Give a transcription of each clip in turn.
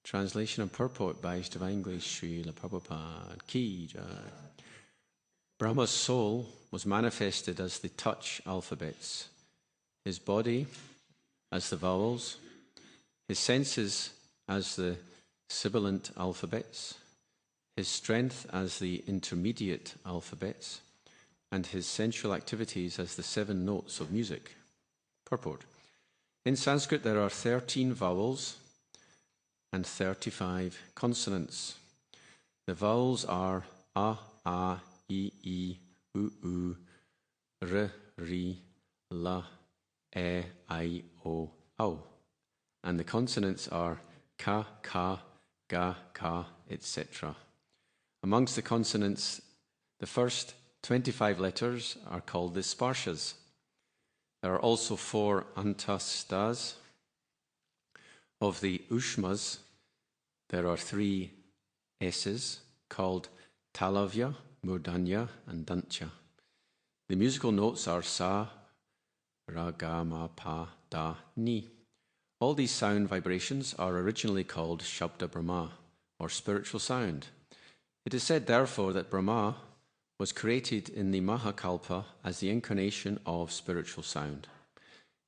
Translation and purport by His Divine Grace Srila Prabhupada Ki Jai. Brahma's soul was manifested as the touch alphabets, his body as the vowels, his senses as the sibilant alphabets, his strength as the intermediate alphabets, and his sensual activities as the 7 notes of music. Purport. In Sanskrit there are 13 vowels and 35 consonants. The vowels are a, I, u, r, ri, la, e, I, o, au. And the consonants are ka, ka, ga, ka, etc. Amongst the consonants, the first 25 letters are called the sparshas. There are also 4 antastas. Of the ushmas, there are 3 s's called talavya, murdanya, and dantya. The musical notes are sa, ra, ga, ma, pa, da, ni. All these sound vibrations are originally called Shabda Brahma, or spiritual sound. It is said, therefore, that Brahma was created in the Mahakalpa as the incarnation of spiritual sound.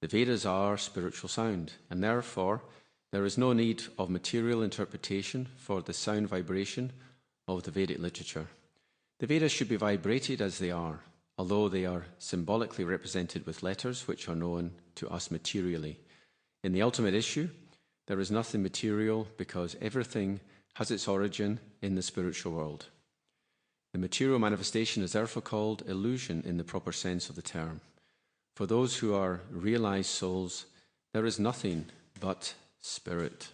The Vedas are spiritual sound, and therefore there is no need of material interpretation for the sound vibration of the Vedic literature. The Vedas should be vibrated as they are, although they are symbolically represented with letters which are known to us materially. In the ultimate issue, there is nothing material because everything has its origin in the spiritual world. The material manifestation is therefore called illusion in the proper sense of the term. For those who are realized souls, there is nothing but spirit.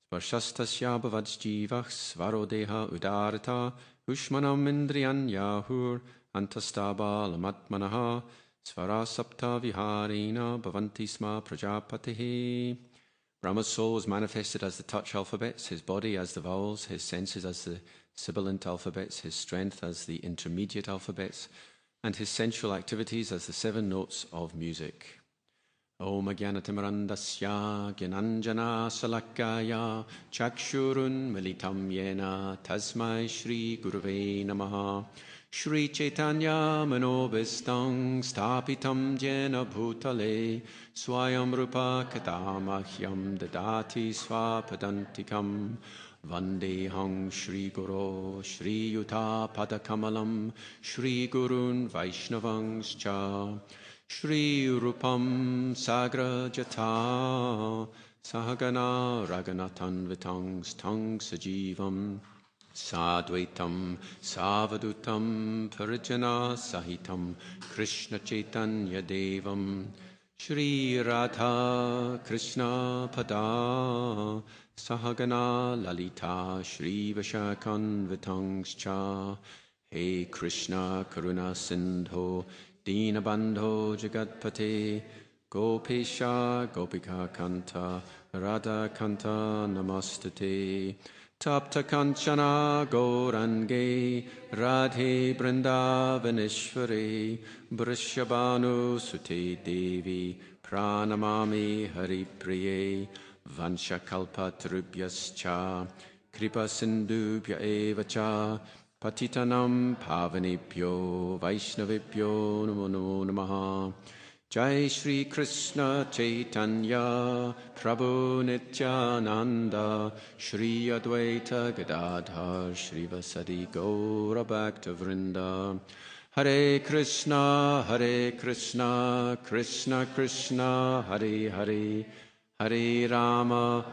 Sparshastasya bhavajjivah svarodeha udarita ushmanam indriyan yahur antastaba lamatmanaha svarasapta viharina bhavanti sma prajapatehi. Brahma's soul was manifested as the touch alphabets, his body as the vowels, his senses as the sibilant alphabets, his strength as the intermediate alphabets, and his sensual activities as the 7 notes of music. Om Jnanatimirandasya Gyananjana Salakaya Chakshurun Militam Yena Tasmai Shri Gurave Namaha Shri Chaitanya Manobhistang Stapitam Jena Bhutale Swayam Rupa Katamahyam Dadati Swapadantikam Vandehang Shri Guru Shri Yuta Padakamalam Shri Gurun Vaishnavangscha Shri Rupam Sagra Jata Sahagana Raganatan Vitangs Tang Sajivam Sadvaitam Savadutam Parijana Sahitam Krishna Chaitanya Devam Shri Radha Krishna Pada Sahagana Lalita Shri Vashakan Vitangscha He Krishna Karuna Sindho Dinabandho Jagatpate Gopesha Gopika Kanta Radha Kanta Namastate Tapta Kanchana Gaurange Radhe Brindavaneshwari Brishabhanu Sute Devi Pranamami Haripriye Vanshakalpatrubhyascha Kripa Sindhubhya Evacha Patitanam Pavanebhyo Vaishnavebhyo Namo Namo Namaha Jai Shri Krishna Chaitanya Prabhu Nityananda Shri Advaita Gadadhar Shri Vasadi Gaura Bhakta Vrinda Hare Krishna Krishna Krishna Hare Hare Hare Rama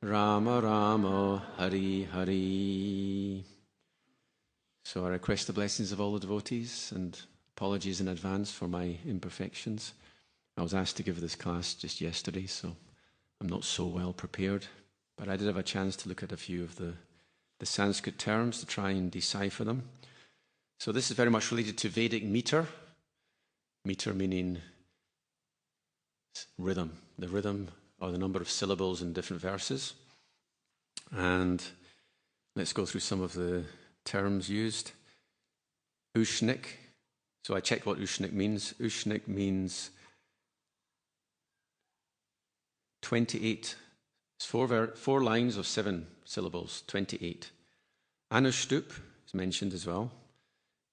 Rama Rama Hare Hare. So I request the blessings of all the devotees and apologies in advance for my imperfections. I was asked to give this class just yesterday, so I'm not so well prepared. But I did have a chance to look at a few of the Sanskrit terms to try and decipher them. So this is very much related to Vedic meter. Meter meaning rhythm. The rhythm or the number of syllables in different verses. And let's go through some of the terms used. Ushnik. So I checked what Ushnik means. Ushnik means 28 It's four lines of 7 syllables, 28. Anushtup is mentioned as well.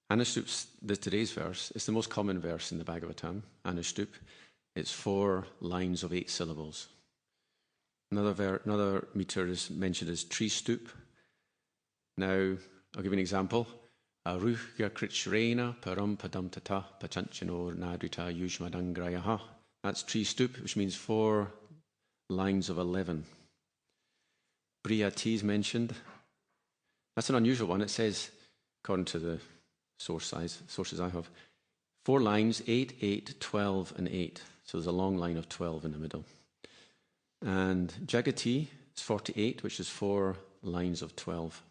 Anushtup's today's verse. It's the most common verse in the Bhagavatam, Anushtup. It's 4 lines of 8 syllables. Another meter is mentioned as Tristup. Now, I'll give you an example. Aruhya krichrena param padam tata pachanchano nadrita yushmadangrayaha. That's Tristup, which means 4 lines of 11. Briyati is mentioned. That's an unusual one. It says, according to the sources I have, 4 lines, 8, 8, 12, and 8. So there's a long line of 12 in the middle. And Jagati is 48, which is 4 lines of 12.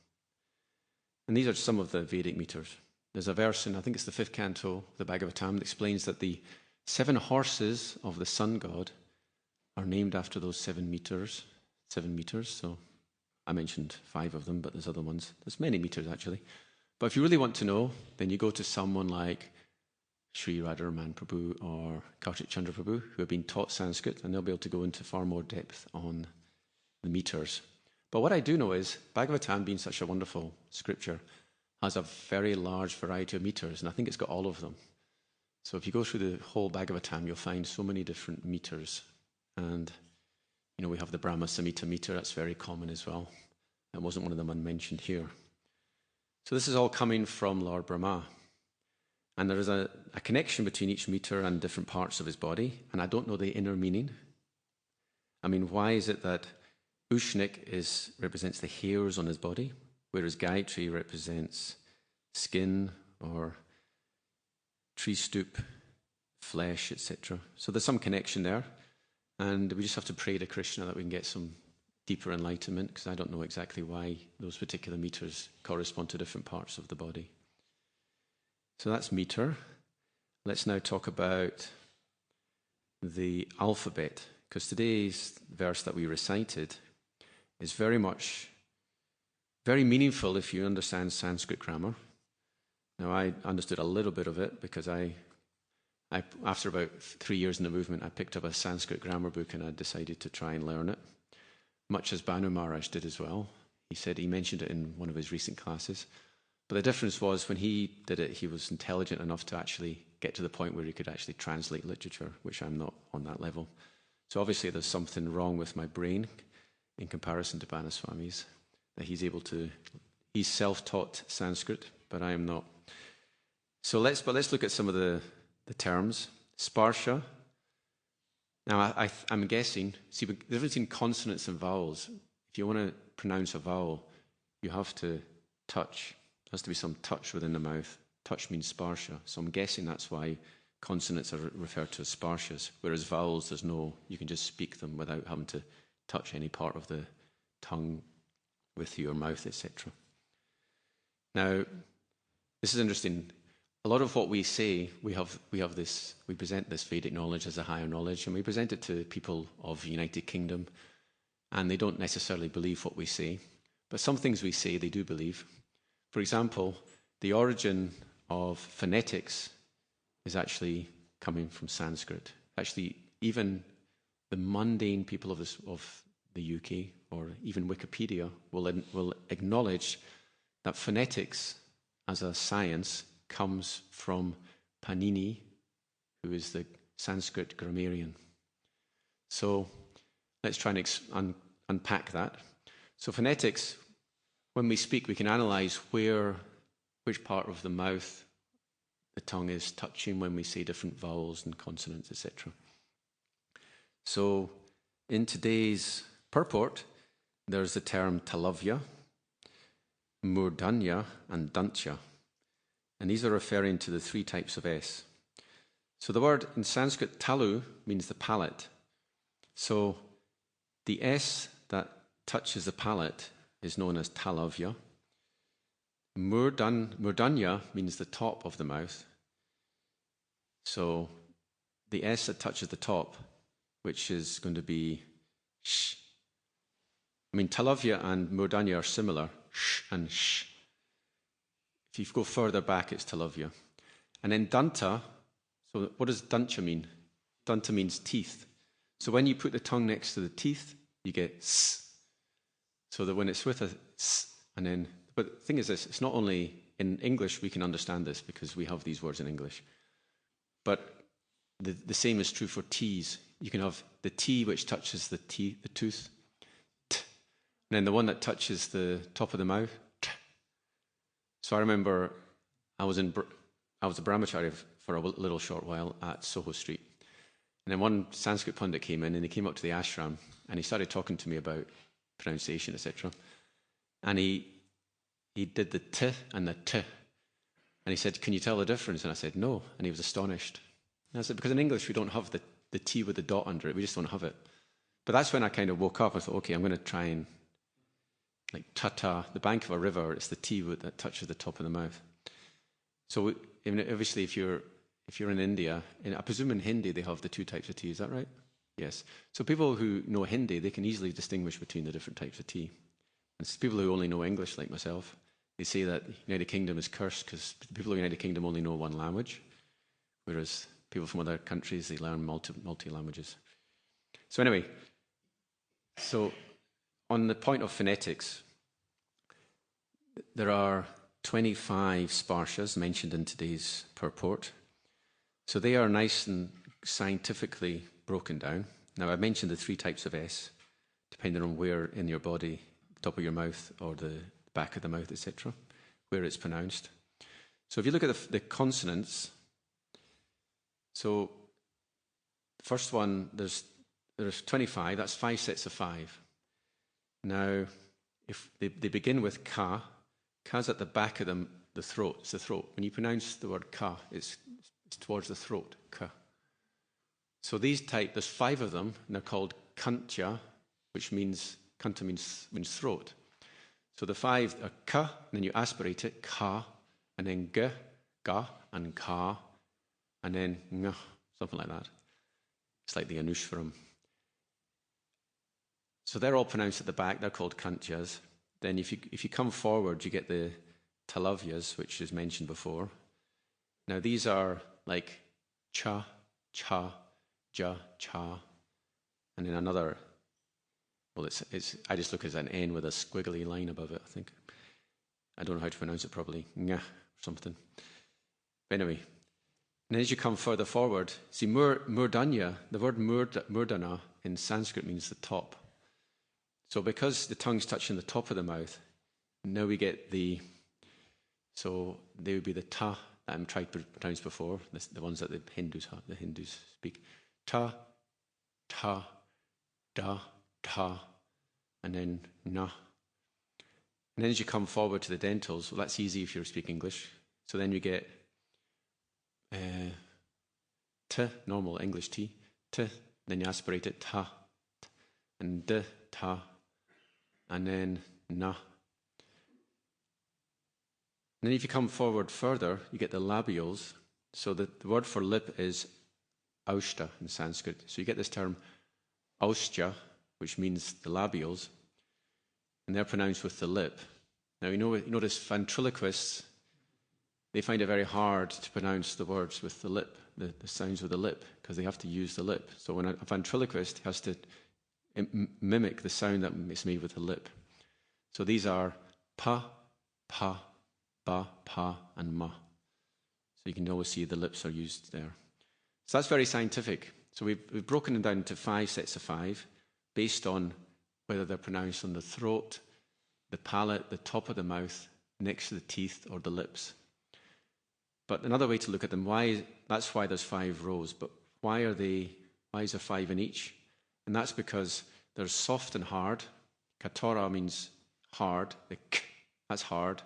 And these are some of the Vedic meters. There's a verse in, I think it's the 5th canto of the Bhagavatam, that explains that the 7 horses of the sun god are named after those 7 meters. So I mentioned 5 of them, but there's other ones. There's many meters, actually. But if you really want to know, then you go to someone like Sri Radharaman Prabhu or Kartik Chandra Prabhu, who have been taught Sanskrit, and they'll be able to go into far more depth on the meters. But what I do know is, Bhagavatam, being such a wonderful scripture, has a very large variety of meters, and I think it's got all of them. So if you go through the whole Bhagavatam, you'll find so many different meters. And, we have the Brahma Samhita meter, that's very common as well. That wasn't one of them unmentioned here. So this is all coming from Lord Brahma. And there is a connection between each meter and different parts of his body, and I don't know the inner meaning. I mean, why is it that Ushnik represents the hairs on his body, whereas Gayatri represents skin or Tristup, flesh, etc. So there's some connection there, and we just have to pray to Krishna that we can get some deeper enlightenment, because I don't know exactly why those particular meters correspond to different parts of the body. So that's meter. Let's now talk about the alphabet, because today's verse that we recited is very meaningful if you understand Sanskrit grammar. Now, I understood a little bit of it because I after about 3 years in the movement, I picked up a Sanskrit grammar book and I decided to try and learn it, much as Banu Maharaj did as well. He mentioned it in one of his recent classes. But the difference was, when he did it, he was intelligent enough to actually get to the point where he could actually translate literature, which I'm not on that level. So obviously there's something wrong with my brain in comparison to Banaswami's, that he's self-taught Sanskrit, but I am not. So let's look at some of the terms. Sparsha. Now I'm guessing, see, the difference in consonants and vowels, if you want to pronounce a vowel, you have to touch. There has to be some touch within the mouth. Touch means sparsha. So I'm guessing that's why consonants are referred to as sparshas, whereas vowels, you can just speak them without having to touch any part of the tongue with your mouth, etc. Now, this is interesting. A lot of what we say, we present this Vedic knowledge as a higher knowledge, and we present it to people of the United Kingdom, and they don't necessarily believe what we say. But some things we say, they do believe. For example, the origin of phonetics is actually coming from Sanskrit. Actually, even the mundane people of the UK, or even Wikipedia, will acknowledge that phonetics as a science comes from Panini, who is the Sanskrit grammarian. So let's try and unpack that. So phonetics, when we speak, we can analyze which part of the mouth the tongue is touching when we say different vowels and consonants, etc. So in today's purport, there's the term talavya, murdanya, and dantya. And these are referring to the 3 types of S. So the word in Sanskrit, talu, means the palate. So the S that touches the palate is known as talavya. Murdanya means the top of the mouth. So the S that touches the top, which is going to be sh. I mean, talavya and murdanya are similar, sh and sh. If you go further back, it's talavya. And then danta, so what does dantya mean? Danta means teeth. So when you put the tongue next to the teeth, you get s. So that when it's with a s, and then, but the thing is this, it's not only in English we can understand this because we have these words in English, but the same is true for T's. You can have the T which touches the tooth, t, and then the one that touches the top of the mouth, t. So I remember I was a brahmachari for a little short while at Soho Street. And then one Sanskrit pundit came in and he came up to the ashram and he started talking to me about pronunciation, etc. And he did the t and the t. And he said, "Can you tell the difference?" And I said, "No." And he was astonished. And I said, "Because in English we don't have the T with the dot under it. We just don't have it." But that's when I kind of woke up. I thought, okay, I'm going to try and, like ta-ta, the bank of a river, it's the T that touches the top of the mouth. So obviously if you're in India, and I presume in Hindi they have the two types of T, is that right? Yes. So people who know Hindi, they can easily distinguish between the different types of T. And people who only know English, like myself, they say that the United Kingdom is cursed because people in the United Kingdom only know one language, whereas people from other countries, they learn multi-languages. So anyway, so on the point of phonetics, there are 25 sparshas mentioned in today's purport. So they are nice and scientifically broken down. Now, I mentioned the three types of S, depending on where in your body, top of your mouth or the back of the mouth, etc., where it's pronounced. So if you look at the consonants, so the first one, there's 25, that's 5 sets of 5. Now, if they begin with ka, ka's at the back of the throat, it's the throat. When you pronounce the word ka, it's towards the throat, ka. So there's 5 of them, and they're called kantya, which means, kanta means throat. So the 5 are ka, and then you aspirate it, ka, and then g, ga, and ka, and then ng, something like that. It's like the anushvaram. So they're all pronounced at the back, they're called kantyas. Then if you come forward, you get the talavyas, which is mentioned before. Now these are like cha, cha, ja, cha, and then another, well, I just look at an N with a squiggly line above it, I think. I don't know how to pronounce it properly, nga, or something. But anyway, and then as you come further forward, see murdanya, the word murdana in Sanskrit means the top. So because the tongue's touching the top of the mouth, now we get so they would be the ta that I'm tried to pronounce before, the ones that the Hindus speak. Ta, ta, da, ta, and then na. And then as you come forward to the dentals, well, that's easy if you speak English. So then you get t, normal English T, t, then you aspirate it, ta, and d, ta, and then na. And then if you come forward further, you get the labials. So the word for lip is aushta in Sanskrit. So you get this term austya, which means the labials, and they're pronounced with the lip. Now you notice ventriloquists, they find it very hard to pronounce the words with the lip, the sounds with the lip, because they have to use the lip. So when a ventriloquist has to mimic the sound that is made with the lip. So these are pa, pa, ba, pa, and ma. So you can always see the lips are used there. So that's very scientific. So we've broken them down into 5 sets of 5 based on whether they're pronounced on the throat, the palate, the top of the mouth, next to the teeth, or the lips. But another way to look at them, that's why there's 5 rows, but why is there 5 in each? And that's because there's soft and hard. Katora means hard, the k, that's hard,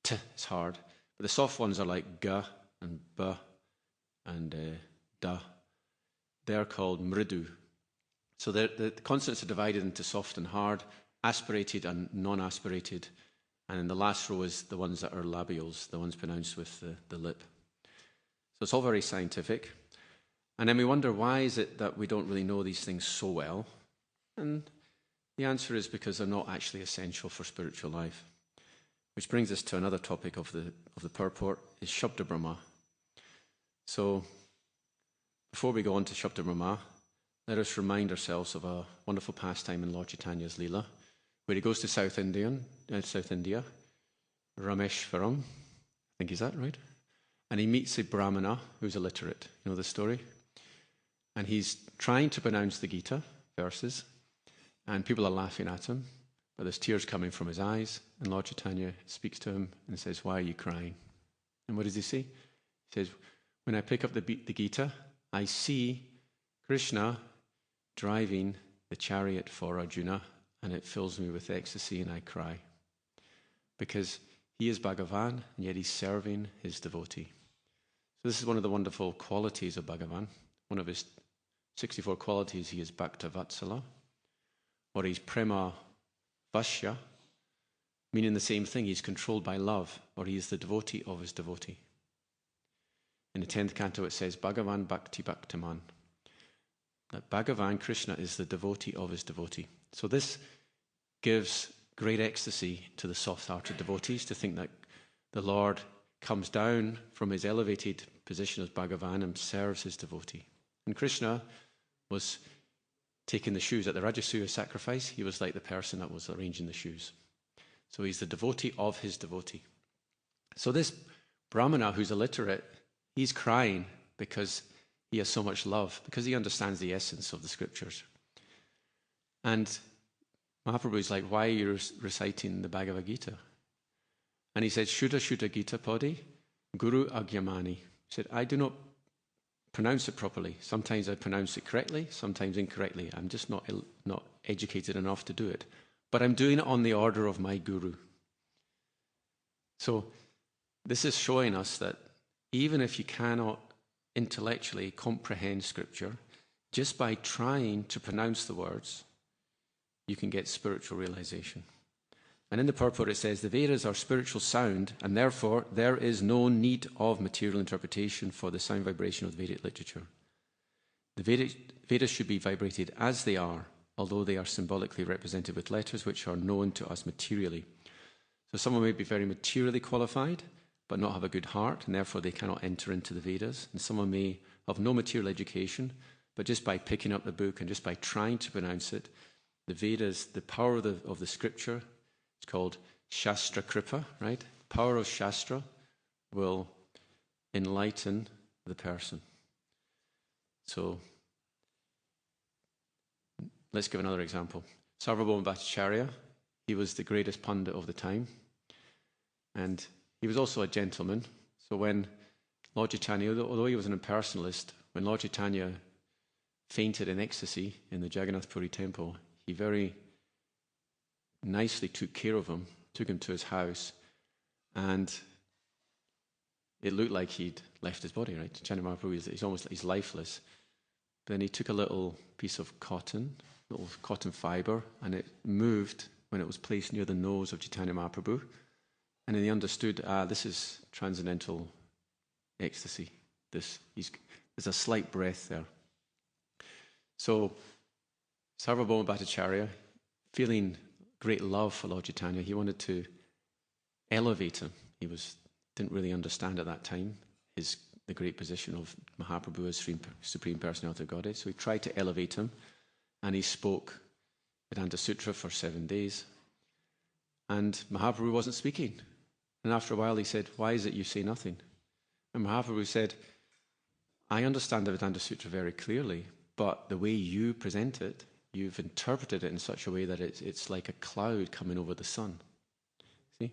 t is hard. But the soft ones are like ga and ba and da. They're called mridu. So the consonants are divided into soft and hard, aspirated and non-aspirated. And then the last row is the ones that are labials, the ones pronounced with the lip. So it's all very scientific. And then we wonder, why is it that we don't really know these things so well? And the answer is because they're not actually essential for spiritual life. Which brings us to another topic of the purport, is Shabda Brahma. So before we go on to Shabda Brahma, let us remind ourselves of a wonderful pastime in Lord Chaitanya's Leela, where he goes to South India, Rameshwaram, I think is that right? And he meets a Brahmana who's illiterate. You know the story? And he's trying to pronounce the Gita verses, and people are laughing at him, but there's tears coming from his eyes, and Lord Chaitanya speaks to him and says, "Why are you crying?" And what does he say? He says, "When I pick up the Gita, I see Krishna driving the chariot for Arjuna, and it fills me with ecstasy, and I cry. Because he is Bhagavan, and yet he's serving his devotee." So this is one of the wonderful qualities of Bhagavan. One of his 64 qualities, he is Bhakta Vatsala, or he's Prema Vasya, meaning the same thing. He's controlled by love, or he is the devotee of his devotee. In the 10th canto it says, Bhagavan Bhakti Bhaktaman. That Bhagavan, Krishna, is the devotee of his devotee. So this gives great ecstasy to the soft-hearted devotees to think that the Lord comes down from his elevated position as Bhagavan and serves his devotee. And Krishna was taking the shoes at the Rajasuya sacrifice. He was like the person that was arranging the shoes. So he's the devotee of his devotee. So this Brahmana who's illiterate, he's crying because he has so much love, because he understands the essence of the scriptures. And Mahaprabhu is like, "Why are you reciting the Bhagavad Gita?" And he said, "Shuddha Shuddha Gita Padi, Guru Agyamani." He said, "I do not pronounce it properly. Sometimes I pronounce it correctly, sometimes incorrectly. I'm just not educated enough to do it. But I'm doing it on the order of my Guru." So this is showing us that even if you cannot intellectually comprehend Scripture, just by trying to pronounce the words, you can get spiritual realization. And in the purport it says, "The Vedas are spiritual sound, and therefore there is no need of material interpretation for the sound vibration of the Vedic literature. The Vedas should be vibrated as they are, although they are symbolically represented with letters which are known to us materially." So someone may be very materially qualified, but not have a good heart, and therefore they cannot enter into the Vedas. And someone may have no material education, but just by picking up the book and just by trying to pronounce it, the Vedas, the power of the scripture, it's called Shastra Kripa, right? Power of Shastra will enlighten the person. So let's give another example. Sarvabhauma Bhattacharya, he was the greatest Pandit of the time, and he was also a gentleman. So when Lord Chaitanya, although he was an impersonalist, when Lord Chaitanya fainted in ecstasy in the Jagannath Puri temple, he very nicely took care of him, took him to his house, and it looked like he'd left his body, right? Chaitanya Mahaprabhu, he's lifeless. But then he took a little piece of cotton, little cotton fibre, and it moved when it was placed near the nose of Chaitanya Mahaprabhu. And then he understood, this is transcendental ecstasy. There's a slight breath there. So Sarvabhauma Bhattacharya, feeling great love for Lord Chaitanya, he wanted to elevate him. He didn't really understand at that time the great position of Mahaprabhu as Supreme Personality of Godhead. So he tried to elevate him, and he spoke Vedanta Sutra for 7 days. And Mahaprabhu wasn't speaking. And after a while he said, "Why is it you say nothing?" And Mahaprabhu said, "I understand the Vedanta Sutra very clearly, but the way you present it, you've interpreted it in such a way that it's like a cloud coming over the sun." See?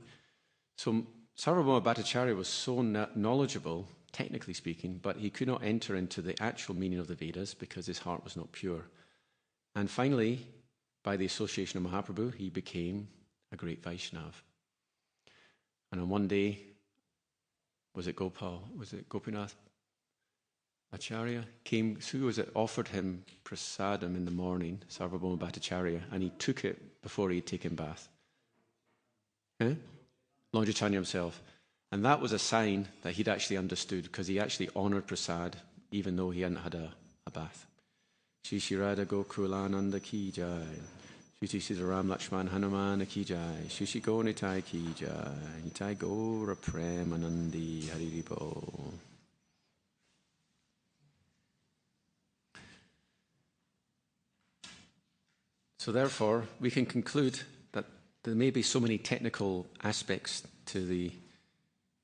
So Sarvabhauma Bhattacharya was so knowledgeable, technically speaking, but he could not enter into the actual meaning of the Vedas because his heart was not pure. And finally, by the association of Mahaprabhu, he became a great Vaishnava. And on one day, was it Gopinath Acharya offered him prasadam in the morning, Sarvabhauma Bhattacharya, and he took it before he had taken bath. Lord Chaitanya himself. And that was a sign that he'd actually understood, because he actually honoured prasad even though he hadn't had a bath. Shri Shri Radha Gokulananda Ki Jai. Shri Shri Ram Lakshman Hanuman Ki Jai. Shri Shri Gonitai Ki Jai. Nitai Gaura Premanandi Hariribo. So therefore, we can conclude that there may be so many technical aspects to the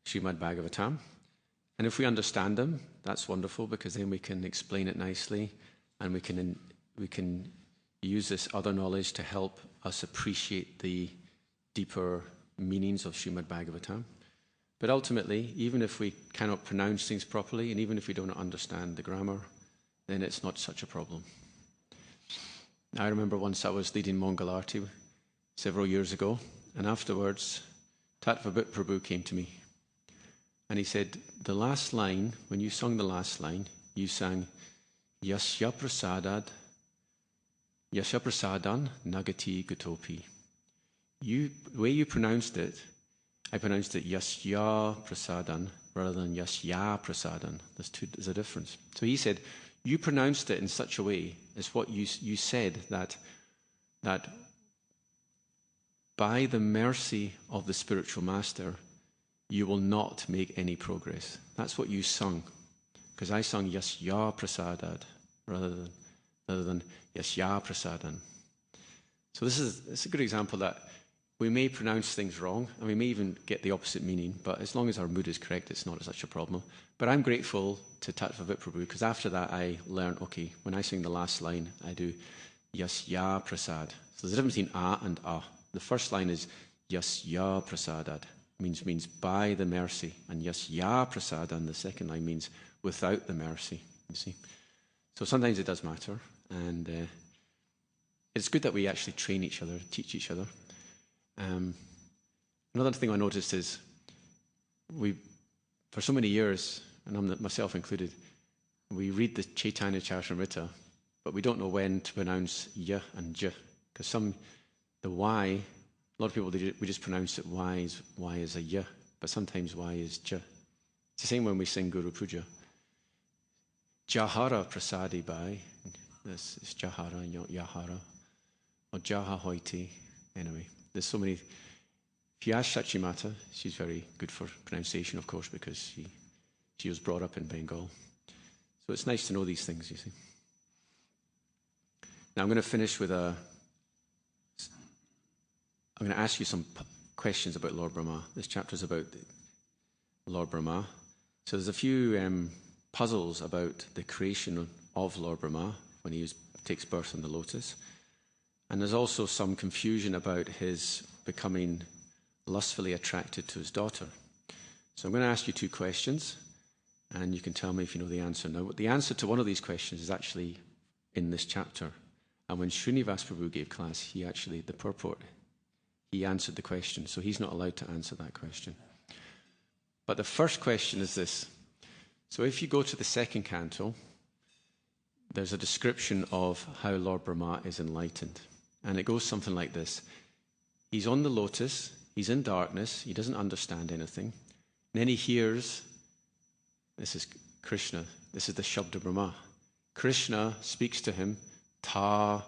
Srimad Bhagavatam. And if we understand them, that's wonderful, because then we can explain it nicely, and we can use this other knowledge to help us appreciate the deeper meanings of Srimad Bhagavatam. But ultimately, even if we cannot pronounce things properly, and even if we don't understand the grammar, then it's not such a problem. I remember once I was leading Mangalarti several years ago, and afterwards, Tattvabit Prabhu came to me. And he said, the last line, when you sung the last line, you sang, Yasya Prasadan Nagati Gutopi. The way you pronounced it, I pronounced it Yasya Prasadan rather than Yasya Prasadan. There's a difference. So he said, you pronounced it in such a way as what you said, that by the mercy of the spiritual master, you will not make any progress. That's what you sung. Because I sung Yasya Prasadad rather than Yasya Prasadan. So it's a good example that we may pronounce things wrong, and we may even get the opposite meaning, but as long as our mood is correct, it's not such a problem. But I'm grateful to Tattvabit Prabhu, because after that I learned, okay, when I sing the last line, I do Yasya Prasad. So there's a difference between A and A. The first line is Yasya Prasadad, means by the mercy, and Yasya Prasadan, the second line, means without the mercy, you see. So sometimes it does matter, and it's good that we actually train each other, teach each other. Another thing I noticed is for so many years, and myself included, we read the Chaitanya Charitamrita, but we don't know when to pronounce y and j, because the y, a lot of people, we just pronounce it y is a y, but sometimes y is j. It's the same when we sing Guru Puja. Jahara Prasadi Bhai, this is Jahara, not Yahara, or Jaha Hoiti. Anyway, there's so many. If you ask Shachimata, she's very good for pronunciation, of course, because she was brought up in Bengal. So it's nice to know these things, you see. Now I'm going to finish with I'm going to ask you some questions about Lord Brahma. This chapter is about Lord Brahma. So there's a few puzzles about the creation of Lord Brahma when he takes birth in the lotus. And there's also some confusion about his becoming lustfully attracted to his daughter. So I'm going to ask you two questions, and you can tell me if you know the answer. Now, the answer to one of these questions is actually in this chapter. And when Srinivas Prabhu gave class, the purport, he answered the question. So he's not allowed to answer that question. But the first question is this. So if you go to the second canto, there's a description of how Lord Brahma is enlightened. And it goes something like this. He's on the lotus, he's in darkness, he doesn't understand anything. And then he hears, this is Krishna, this is the Shabda Brahma. Krishna speaks to him, ta,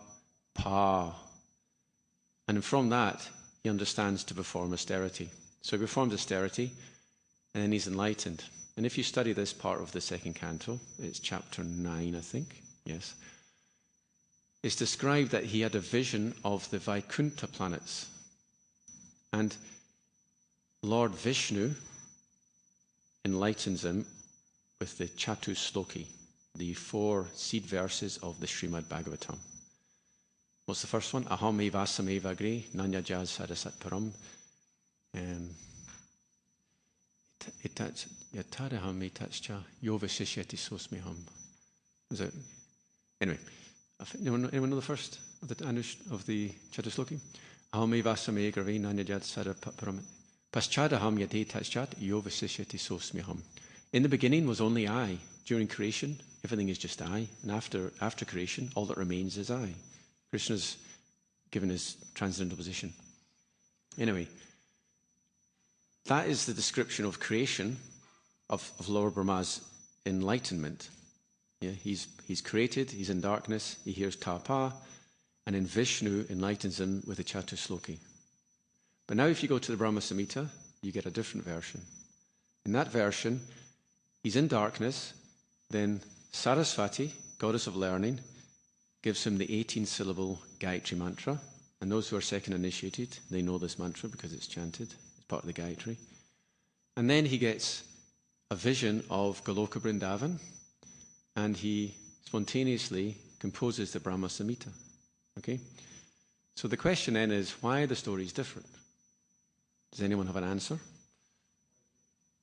pa. And from that, he understands to perform austerity. So he performs austerity, and then he's enlightened. And if you study this part of the second canto, it's chapter 9, I think, yes. It's described that he had a vision of the Vaikuntha planets. And Lord Vishnu enlightens him with the Chatusloki, the 4 seed verses of the Srimad Bhagavatam. What's the first one? Aham evasam evagre nanya jaz sadasat param. Yatadaham etachcha yovasishyati sosmiham. Is it? Anyway, anyone know the first of the Chatusloki? Aham evasam evagre nanya jaz sadasat param. Paschadaham yadetachchat yovasishyati sosmiham. In the beginning was only I. During creation, everything is just I. And after creation, all that remains is I. Krishna's given his transcendental position. Anyway, that is the description of creation of Lord Brahma's enlightenment. Yeah, he's created, he's in darkness, he hears tapa, and then Vishnu enlightens him with the Chatusloki. But now if you go to the Brahma Samhita, you get a different version. In that version, he's in darkness, then Saraswati, goddess of learning, gives him the 18-syllable Gayatri mantra. And those who are second initiated, they know this mantra because it's chanted. It's part of the Gayatri. And then he gets a vision of Goloka Vrindavan, and he spontaneously composes the Brahma Samhita. Okay? So the question then is, why are the stories different? Does anyone have an answer?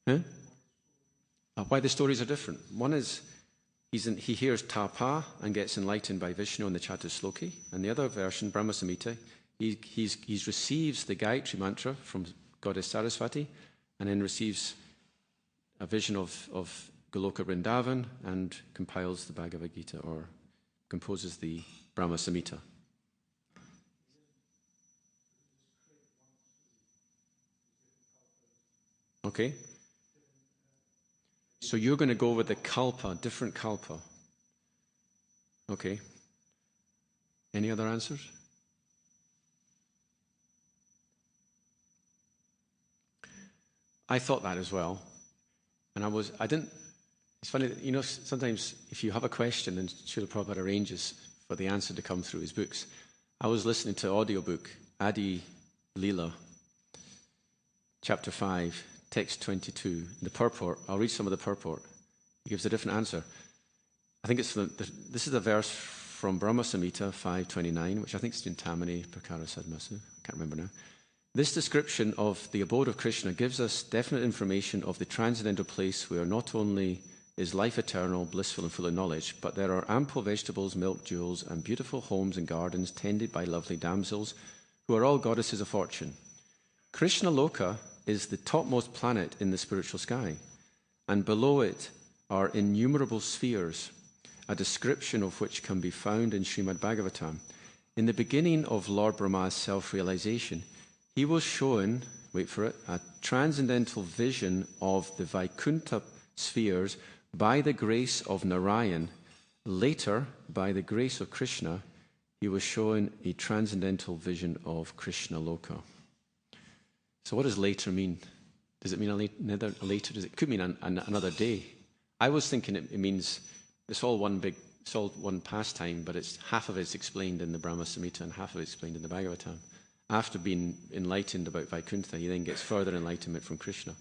Huh? Why the stories are different? One is he hears Tapa and gets enlightened by Vishnu in the Chatusloki, and the other version, Brahma Samhita, he receives the Gayatri mantra from Goddess Saraswati, and then receives a vision of Goloka Vrindavan and compiles the Bhagavad Gita, or composes the Brahma Samhita. Okay. So you're going to go with the kalpa, different kalpa. Okay. Any other answers? I thought that as well. And it's funny that, sometimes if you have a question and Srila Prabhupada arranges for the answer to come through his books. I was listening to an audiobook, Adi Leela, chapter 5, text 22, the purport. I'll read some of the purport. He gives a different answer. I think this is a verse from Brahma Samhita 5:29, which I think is Chintamani Prakara Sadmasu. I can't remember now. This description of the abode of Krishna gives us definite information of the transcendental place where not only is life eternal, blissful and full of knowledge, but there are ample vegetables, milk, jewels, and beautiful homes and gardens tended by lovely damsels, who are all goddesses of fortune. Krishna Loka is the topmost planet in the spiritual sky, and below it are innumerable spheres, a description of which can be found in Srimad Bhagavatam. In the beginning of Lord Brahma's self-realization, he was shown, wait for it, a transcendental vision of the Vaikuntha spheres by the grace of Narayan. Later, by the grace of Krishna, he was shown a transcendental vision of Krishna Loka. So what does later mean? Does it mean another later? It could mean another day. I was thinking it means it's all one pastime, but it's half of it's explained in the Brahma Samhita and half of it's explained in the Bhagavatam. After being enlightened about Vaikuntha, he then gets further enlightenment from Krishna.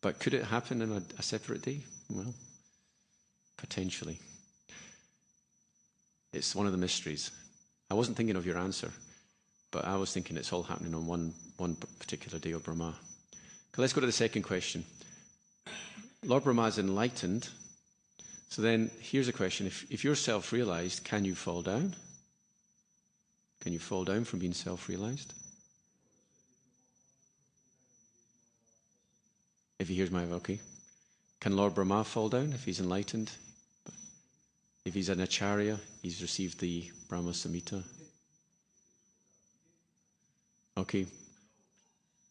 But could it happen in a separate day? Well, potentially. It's one of the mysteries. I wasn't thinking of your answer, but I was thinking it's all happening on one particular day of Brahma. Okay, let's go to the second question. Lord Brahma is enlightened. So then here's a question. If you're self-realized, can you fall down? Can you fall down from being self-realized? If he hears my okay. Can Lord Brahma fall down if he's enlightened? If he's an acharya, he's received the Brahma Samhita. Okay.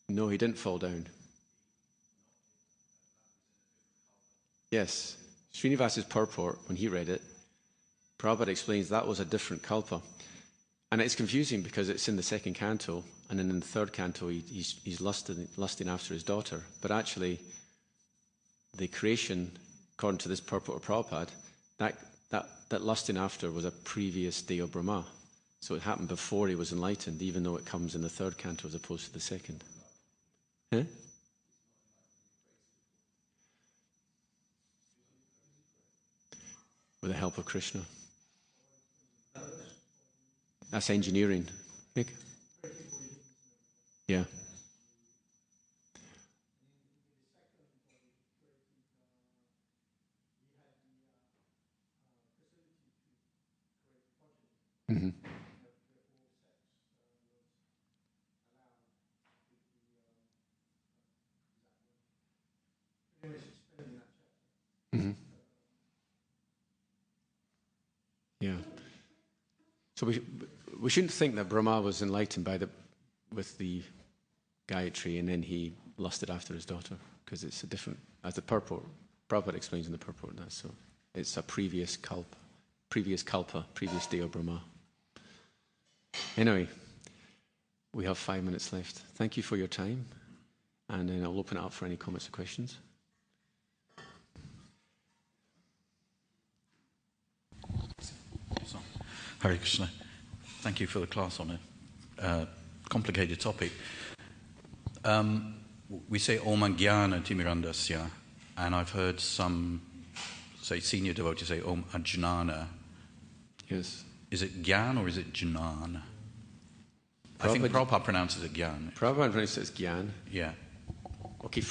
No, he didn't fall down. Yes. Srinivasa's purport, when he read it, Prabhupada explains that was a different kalpa. And it's confusing because it's in the second canto, and then in the third canto he's lusting after his daughter. But actually, the creation, according to this purport of Prabhupada, that lusting after was a previous day of Brahma. So it happened before he was enlightened, even though it comes in the third canto as opposed to the second. Huh? With the help of Krishna. That's engineering. Nick? Yeah. Mm-hmm. Mm-hmm. Yeah. So we shouldn't think that Brahma was enlightened with the Gayatri and then he lusted after his daughter, because it's a different, as the purport, Prabhupada explains in the purport that, so it's a previous kalpa, previous day of Brahma. Anyway, we have 5 minutes left. Thank you for your time, and then I'll open it up for any comments or questions. So. Hare Krishna. Thank you for the class on a complicated topic. We say Om Jnana Timirandasya, and I've heard some, say, senior devotees say Om Ajnana. Yes. Is it Gyan or is it Jnan? I think Prabhupada pronounces it Gyan. Prabhupada pronounces it as Gyan. Yeah. Okay,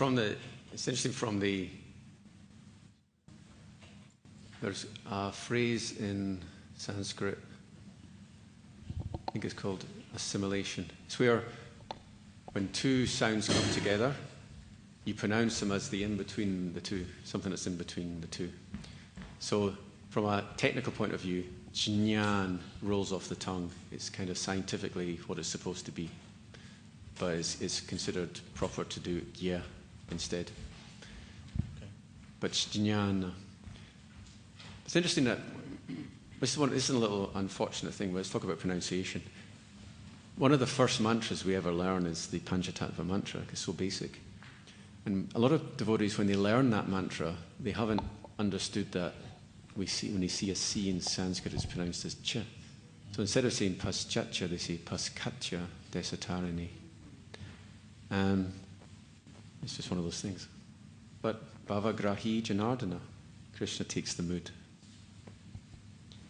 there's a phrase in Sanskrit, I think it's called assimilation. It's where when two sounds come together, you pronounce them as the in-between the two, something that's in between the two. So from a technical point of view, jnana rolls off the tongue. It's kind of scientifically what it's supposed to be. But it's considered proper to do gya instead. Okay. But jnana. It's interesting that this is a little unfortunate thing. Let's talk about pronunciation. One of the first mantras we ever learn is the Panchatattva mantra. It's so basic. And a lot of devotees, when they learn that mantra, they haven't understood that when they see a C in Sanskrit, it's pronounced as cha. So instead of saying paschatcha, they say paskatcha desatarini. It's just one of those things. But bhavagrahi janardana, Krishna takes the mood.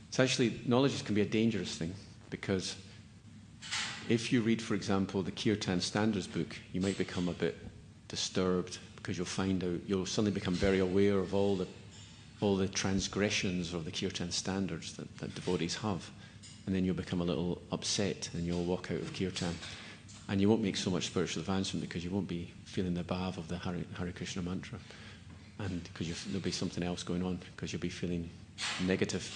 It's actually, knowledge can be a dangerous thing, because if you read, for example, the Kirtan Standards book, you might become a bit disturbed, because you'll suddenly become very aware of all the transgressions of the Kirtan Standards that devotees have. And then you'll become a little upset and you'll walk out of Kirtan. And you won't make so much spiritual advancement because you won't be feeling the bhav of the Hare Krishna mantra. And because there'll be something else going on, because you'll be feeling negative.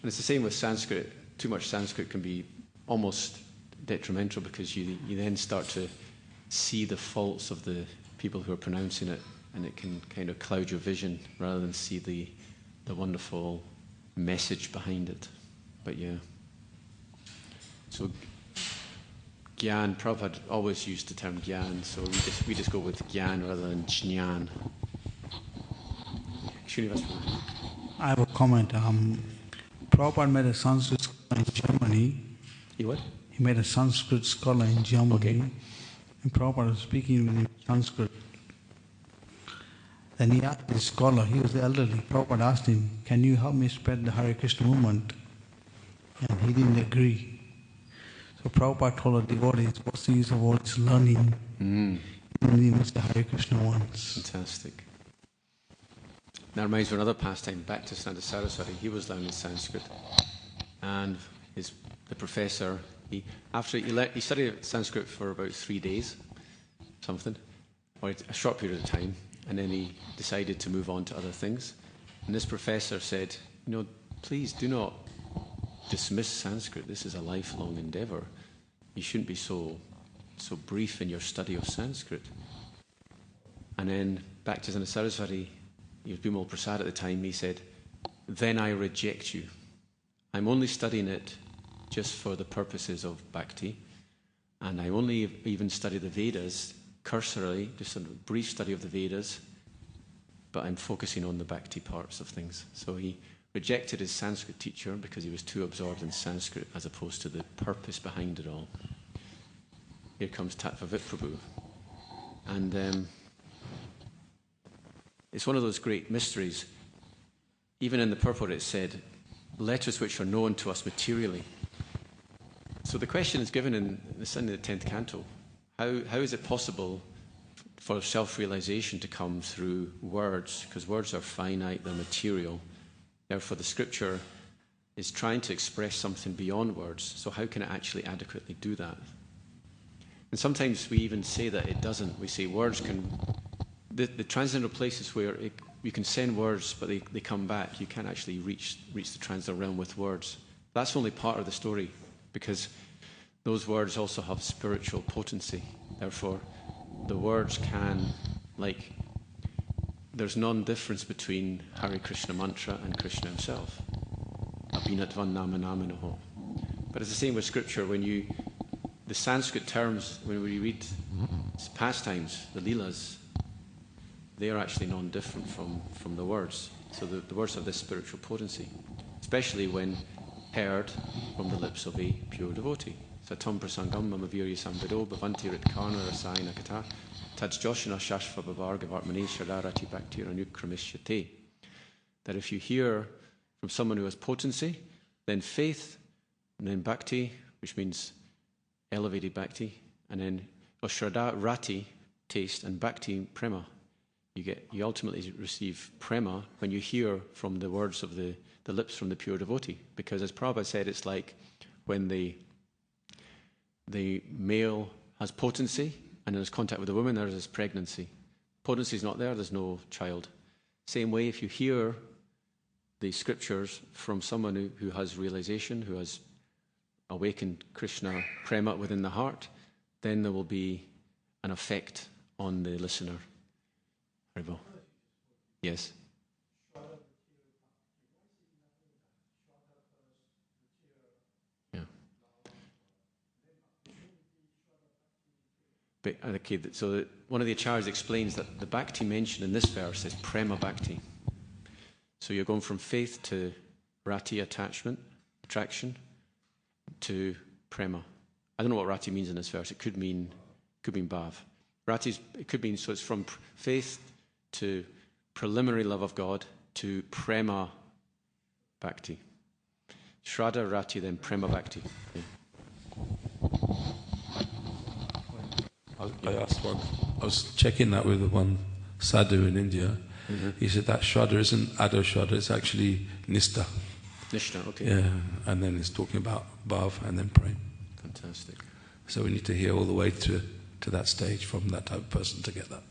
And it's the same with Sanskrit. Too much Sanskrit can be almost detrimental, because you then start to see the faults of the people who are pronouncing it, and it can kind of cloud your vision rather than see the wonderful message behind it. But yeah. So Gyan, Prabhupada always used the term Gyan, so we just go with Gyan rather than Jnana. I have a comment. Prabhupada made a Sanskrit scholar in Germany. He what? He made a Sanskrit scholar in Germany. Okay. And Prabhupada was speaking with him in Sanskrit. Then he asked the scholar, he was elderly. Prabhupada asked him, "Can you help me spread the Hare Krishna movement?" And he didn't agree. So Prabhupada told the devotees, what's the use of all this learning? He didn't even say Hare Krishna once. Fantastic. That reminds me of another pastime, back to Santa Saraswati. He was learning Sanskrit. And the professor, he studied Sanskrit for about 3 days, something, or a short period of time, and then he decided to move on to other things. And this professor said, please do not dismiss Sanskrit. This is a lifelong endeavor. You shouldn't be so brief in your study of Sanskrit. And then back to Santa Saraswati, he was Bimal Prasad at the time, he said, "Then I reject you. I'm only studying it just for the purposes of bhakti, and I only even study the Vedas cursorily, just a brief study of the Vedas, but I'm focusing on the bhakti parts of things." So he rejected his Sanskrit teacher because he was too absorbed in Sanskrit as opposed to the purpose behind it all. Here comes Tattvavit Prabhu. And it's one of those great mysteries. Even in the purport it said, letters which are known to us materially. So the question is given in the 10th canto. How is it possible for self-realization to come through words? Because words are finite, they're material. Therefore, the scripture is trying to express something beyond words. So how can it actually adequately do that? And sometimes we even say that it doesn't. We say words can... The transcendental places where you can send words, but they come back. You can't actually reach the transcendental realm with words. That's only part of the story, because those words also have spiritual potency. Therefore, the words can, there's non-difference between Hare Krishna mantra and Krishna himself. Abhinatvan nama naminoho. But it's the same with scripture. The Sanskrit terms, when we read pastimes, the leelas, they are actually non-different from the words. So the words have this spiritual potency, especially when heard from the lips of a pure devotee. Satam prasangam mamaviri samvido bhavanti ritkarna rasayana kata taj joshana shashva bavarga vartmani shadarati bhakti ranukramishyate. That if you hear from someone who has potency, then faith, and then bhakti, which means elevated bhakti, and then Shraddha rati, taste, and bhakti prema. You ultimately receive prema when you hear from the words of the lips from the pure devotee. Because as Prabhupada said, it's like when the male has potency and has contact with the woman, there is pregnancy. Potency is not there, there's no child. Same way, if you hear the scriptures from someone who has realization, who has awakened Krishna prema within the heart, then there will be an effect on the listener. Haribol. Yes. Yeah. But, okay, so one of the acharyas explains that the bhakti mentioned in this verse is prema bhakti. So you're going from faith to rati, attachment, attraction, to prema. I don't know what rati means in this verse. It could mean bhav. Rati, it could mean, so it's from faith to preliminary love of God to prema bhakti. Shraddha rati, then prema bhakti. Yeah. I asked one. I was checking that with one sadhu in India. Mm-hmm. He said that Shraddha isn't Ado Shraddha, it's actually Nishta. Nishta, okay. Yeah, and then it's talking about Bhav and then Prem. Fantastic. So we need to hear all the way to that stage from that type of person to get that.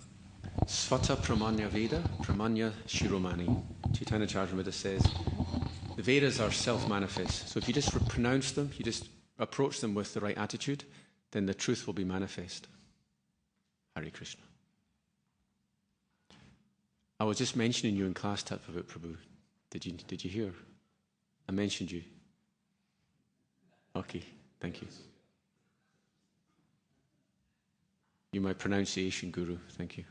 Svata Pramanya Veda, Pramanya Shiromani. Chaitanya Charitamrita says, the Vedas are self-manifest. So if you just pronounce them, you just approach them with the right attitude, then the truth will be manifest. Hare Krishna. I was just mentioning you in class, Tattvavat Prabhu. Did you hear? I mentioned you. Okay, thank you. You're my pronunciation guru. Thank you.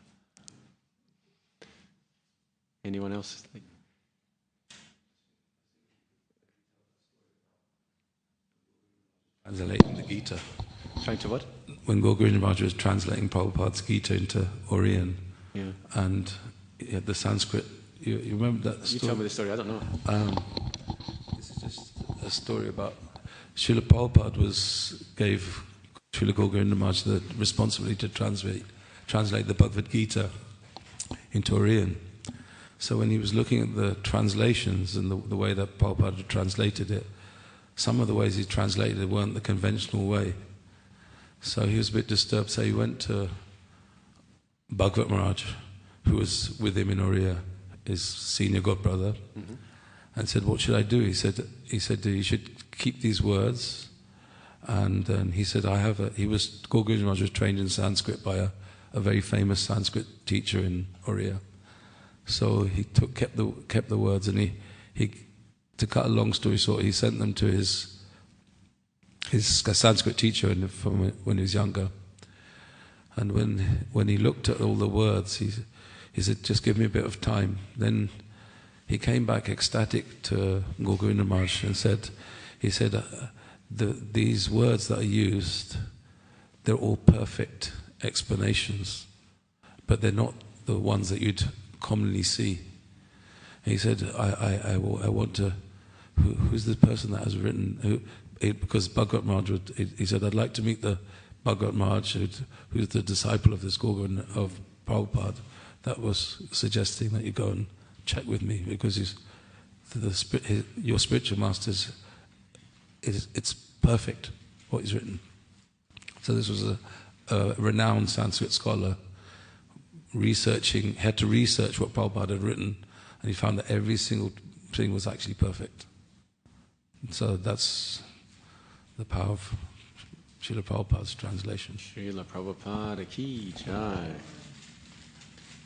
Anyone else? Translating the Gita. Trying to what? When Govinda Maharaj was translating Prabhupada's Gita into Oriyan, yeah. And he had the Sanskrit. You remember that story? You tell me the story, I don't know. This is just a story about Srila Prabhupada gave Srila Govinda Maharaj the responsibility to translate the Bhagavad Gita into Oriyan. So when he was looking at the translations and the way that Prabhupada had translated it, some of the ways he translated it weren't the conventional way. So he was a bit disturbed. So he went to Bhagavat Maharaj, who was with him in Oriya, his senior godbrother, mm-hmm. and said, "What should I do?" He said, "You should keep these words." And then he said, Govinda Maharaj was trained in Sanskrit by a very famous Sanskrit teacher in Oriya. So he kept the words, and he to cut a long story short, he sent them to his Sanskrit teacher from when he was younger. And when he looked at all the words, he said, "Just give me a bit of time." Then he came back ecstatic to Govinda Maharaj and said, these words that are used, they're all perfect explanations, but they're not the ones that you'd commonly see. And he said, I want to, who's the person that has written, because Bhagavat Maharaj, he said, "I'd like to meet the Bhagavat Maharaj, who's the disciple of this Govinda, of Prabhupada, that was suggesting that you go and check with me, because your spiritual master it's perfect, what he's written." So this was a renowned Sanskrit scholar had to research what Prabhupada had written, and he found that every single thing was actually perfect. So that's the power of Srila Prabhupada's translation. Srila Prabhupada ki jai.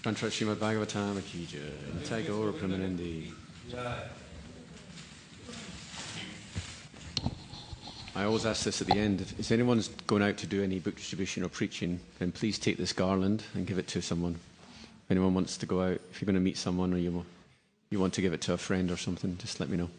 Grantra Srimad Bhagavatam ki jai. Nitai Gaura Premanandi. I always ask this at the end. If anyone's going out to do any book distribution or preaching, then please take this garland and give it to someone. If anyone wants to go out, if you're going to meet someone or you want to give it to a friend or something, just let me know.